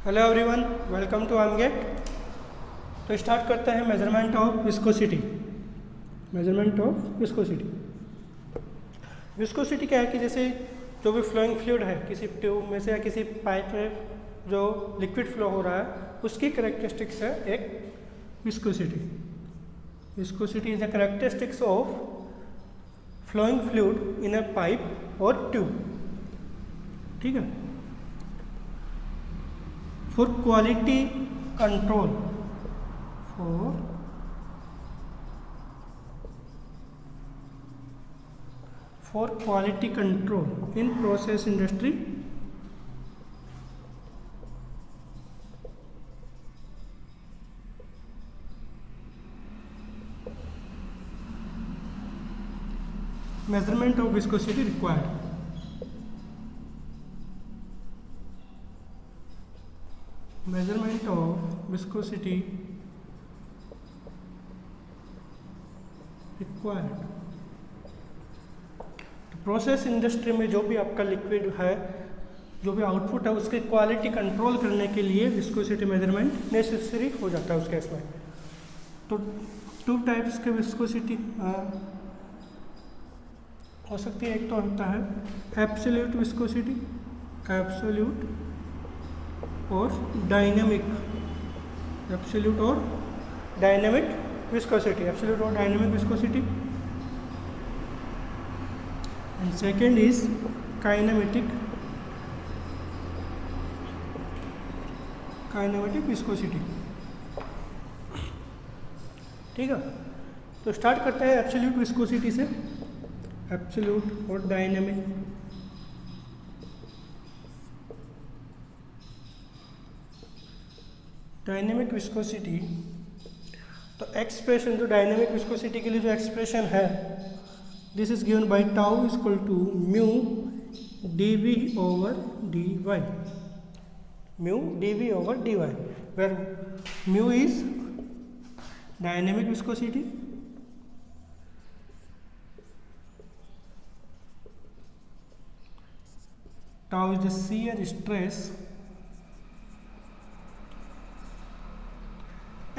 Hello everyone, welcome to आमगेट। तो start करते हैं measurement of viscosity. Measurement of viscosity. Viscosity क्या है कि जैसे जो भी फ्लोइंग फ्लूइड है किसी ट्यूब में से या किसी पाइप में जो लिक्विड फ्लो हो रहा है उसकी करेक्टरिस्टिक्स है एक viscosity. Viscosity is the characteristics of flowing fluid in a pipe और ट्यूब। ठीक है। For quality control, for quality control in process industry, measurement of viscosity required. Measurement of viscosity required. तो प्रोसेस इंडस्ट्री में जो भी आपका liquid है, जो भी आउटपुट है, उसकी क्वालिटी कंट्रोल करने के लिए विस्कोसिटी मेजरमेंट नेसेसरी हो जाता है उस केस में। तो टू टाइप्स के विस्कोसिटी हो सकती है। एक तो होता है एब्सोल्यूट विस्कोसिटी, एब्सोल्यूट और डायनेमिक, एब्सोल्यूट और डायनेमिक विस्कोसिटी, एब्सोल्यूट और dynamic viscosity. And second is kinematic, kinematic viscosity. ठीक है। तो स्टार्ट करते हैं एब्सोल्यूट विस्कोसिटी से। एब्सोल्यूट और डायनेमिक। डायनेमिक विस्कोसिटी, तो एक्सप्रेशन जो डायनेमिक विस्कोसिटी के लिए जो एक्सप्रेशन है, this is given by tau is equal to mu dv over dy, mu dv over dy, where mu is dynamic viscosity, tau is the shear stress,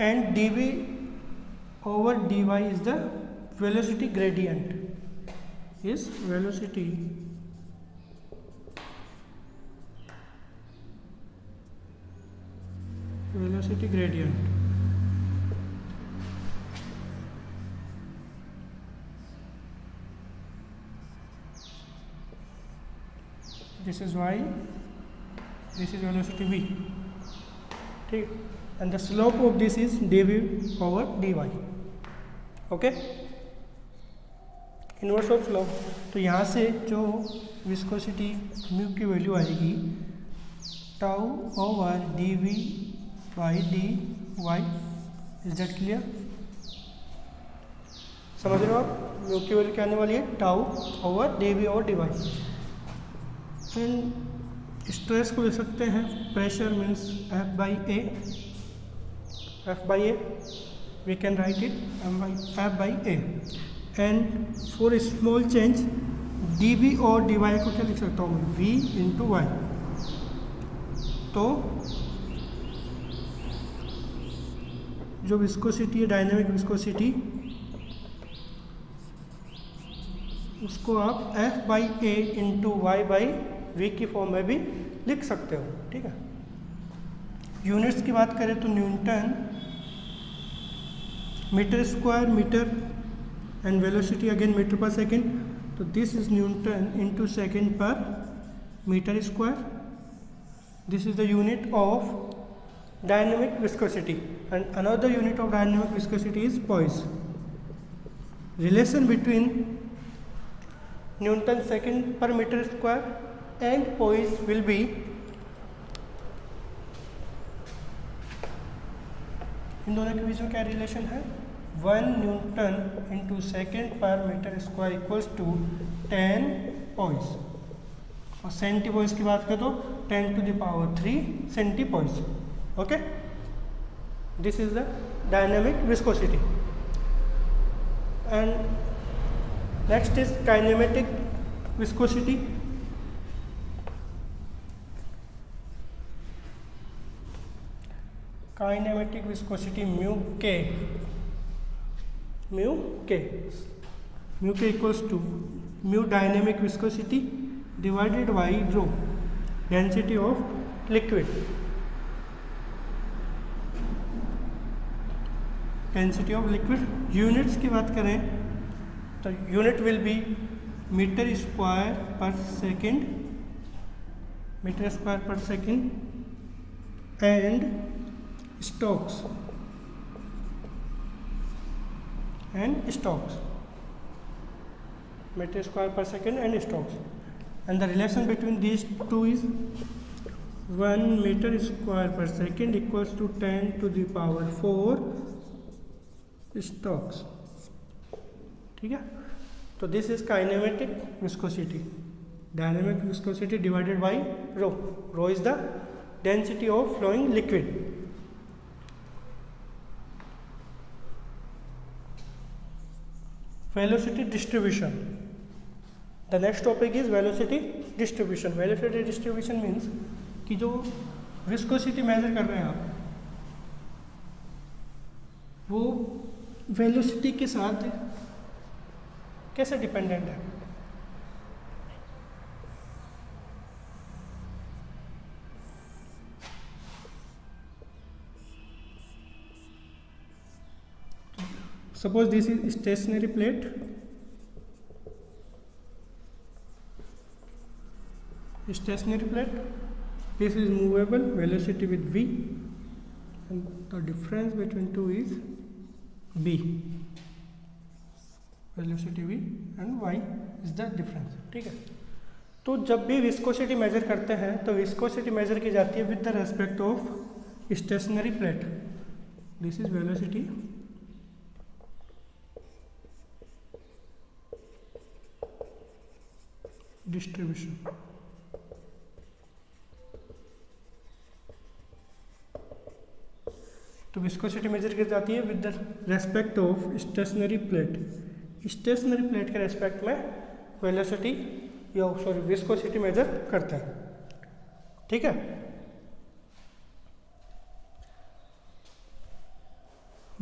and dv over dy is the velocity gradient, is velocity gradient. This is y, this is velocity v. ठीक। and the slope of this is dv over dy. Okay, inverse of slope. तो यहाँ से जो viscosity mu की value आएगी tau over dv by dy। Is that clear? समझ रहे हो आप? म्यू की वैल्यू क्या आने वाली है? Tau over dv over dy। फिर स्ट्रेस को लिख सकते हैं, pressure means F by A, F by A, we can write it F by A, and for a small change dv और dy को क्या लिख सकता हूँ? v into y। तो जो विस्कोसिटी है, डायनेमिक विस्कोसिटी, उसको आप F by A into y by v की फॉर्म में भी लिख सकते हो। ठीक है। यूनिट्स की बात करें तो newton metre square metre, and velocity again metre per second. तो this is newton into second per metre square. This is the unit of dynamic viscosity, and another unit of dynamic viscosity is poise. Relation between newton second per metre square and poise will be इन दोनों के बीच में क्या relation है? 1 newton into second per metre square equals to 10 poise. और सेंटीपॉइस की बात करें तो 10 to the power 3 centipoise. Okay, this is the dynamic viscosity. And next is kinematic viscosity. Kinematic viscosity mu के equals to mu dynamic viscosity divided by rho density of liquid. Density of liquid units की बात करें तो unit will be metre square per second and stokes meter square per second and stokes, and the relation between these two is 1 meter square per second equals to 10 to the power 4 stokes। ठीक है, तो this is kinematic viscosity, dynamic viscosity divided by rho. Rho is the density of flowing liquid. Velocity distribution, the next topic is velocity distribution. Velocity distribution means कि जो viscosity major कर रहे हैं आप, वो वेलोसिटी के साथ कैसे डिपेंडेंट है। Suppose this is stationary plate, this is movable, velocity with v, and the difference between two is b, velocity v and y is the difference। ठीक है, तो जब भी विस्कोसिटी मेजर करते हैं तो विस्कोसिटी मेजर की जाती है with the respect of stationary plate. This is velocity distribution. तो विस्कोसिटी मेजर की जाती है with the respect of stationary plate. Stationary plate के रेस्पेक्ट में वेलोसिटी या विस्कोसिटी मेजर करते हैं। ठीक है,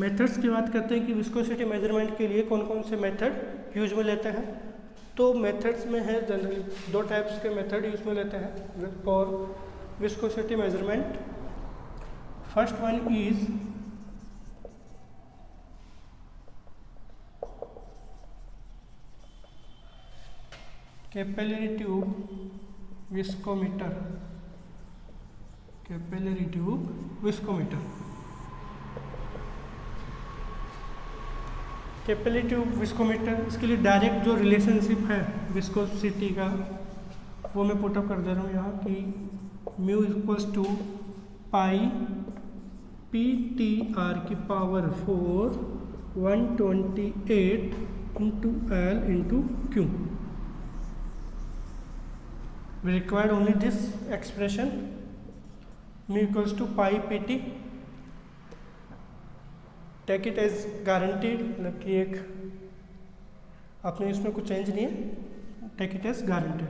मेथड्स की बात करते हैं कि विस्कोसिटी मेजरमेंट के लिए कौन कौन से मेथड यूज में लेते हैं। तो मेथड्स में है जनरली दो टाइप्स के मेथड यूज में लेते हैं for viscosity measurement. First one is capillary tube viscometer. Capillary tube viscometer, capillary tube viscometer, इसके लिए डायरेक्ट जो रिलेशनशिप है विस्कोसिटी का वो मैं पुटअप कर दे रहा हूँ यहाँ कि mu equals to pi P T R की power 4 128 into L into Q. We required only this expression, mu equals to pi P T. Take it as guaranteed, मतलब कि एक आपने इसमें कुछ चेंज नहीं है, take it as guaranteed.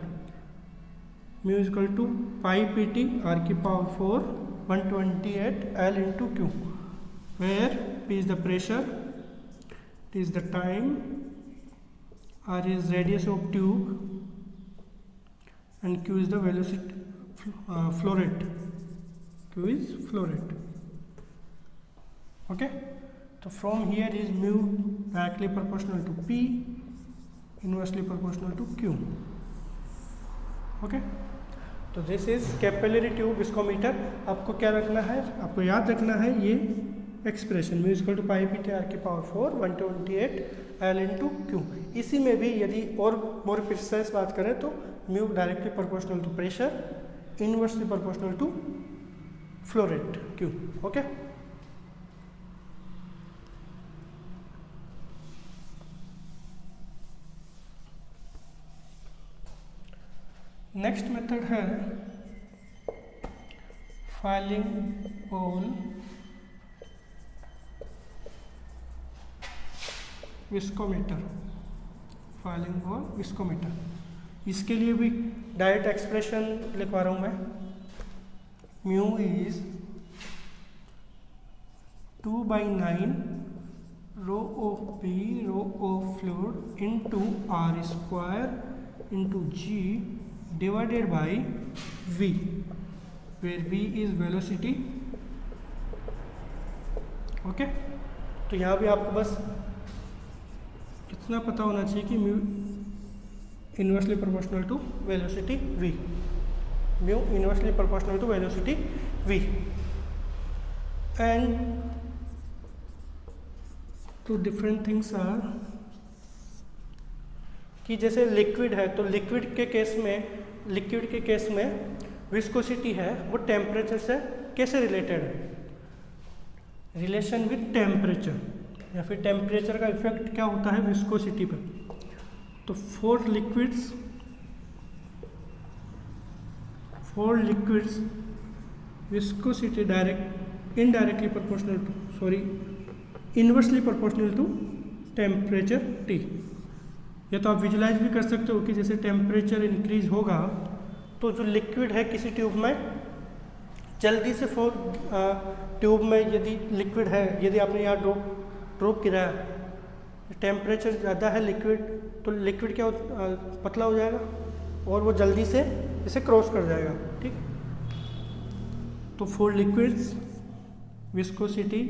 Mu is equal to pi P T R की power 4 128 L into Q, where P is the pressure, T is the time, R is radius of tube and Q is the velocity flow rate. Q is flow rate. Okay, so from here is mu directly proportional to P, inversely proportional to Q। okay, तो this is capillary tube viscometer. आपको क्या रखना है, आपको याद रखना है ये expression mu equal to pi P T R की पावर 4 128 एल इंटू क्यू। इसी में भी यदि और मोर प्रिसाइज बात करें तो mu directly proportional to pressure, inversely proportional to flow rate Q. Okay, next method है falling ball viscometer. Falling ball viscometer, इसके लिए भी डायरेक्ट एक्सप्रेशन लिखवा रहा हूँ मैं। Mu is 2/9 rho of P rho of fluid into R square into G divided by V, where V is velocity. Okay तो यहाँ भी आपको बस इतना पता होना चाहिए कि mu inversely proportional to velocity v, mu inversely proportional to velocity v. And two different things are कि जैसे लिक्विड है तो लिक्विड के केस में विस्कोसिटी है वो टेम्परेचर से कैसे रिलेटेड है, रिलेशन विद टेम्परेचर, या फिर टेम्परेचर का इफेक्ट क्या होता है विस्कोसिटी पर. तो for liquids viscosity indirectly proportional to inversely proportional to temperature T. या तो आप विजुलाइज भी कर सकते हो कि जैसे टेम्परेचर इंक्रीज होगा तो जो लिक्विड है किसी ट्यूब में जल्दी से ट्यूब में यदि लिक्विड है, यदि आपने यहाँ ड्रॉप गिराया, टेम्परेचर ज़्यादा है लिक्विड तो लिक्विड क्या पतला हो जाएगा और वो जल्दी से इसे क्रॉस कर जाएगा. ठीक, तो for liquids viscosity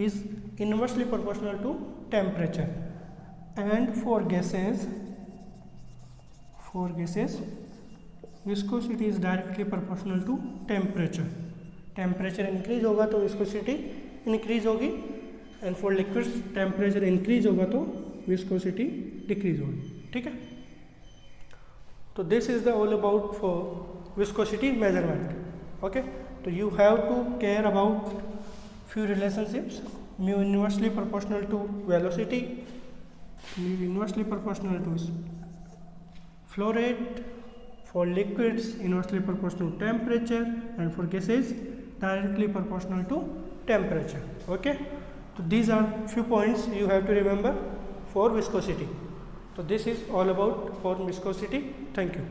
is inversely proportional to temperature, and for gases viscosity is directly proportional to temperature. Temperature increase होगा तो विस्कोसिटी इंक्रीज होगी, and for liquids temperature increase होगा तो विस्कोसिटी डिक्रीज होगी. ठीक है, तो this is the all about for viscosity measurement. Okay, तो you have to care about few relationships: mu inversely proportional to velocity, mu inversely proportional to flow rate, for liquids inversely proportional to temperature, and for gases directly proportional to temperature. Okay, so these are few points you have to remember for viscosity. So this is all about for viscosity. Thank you.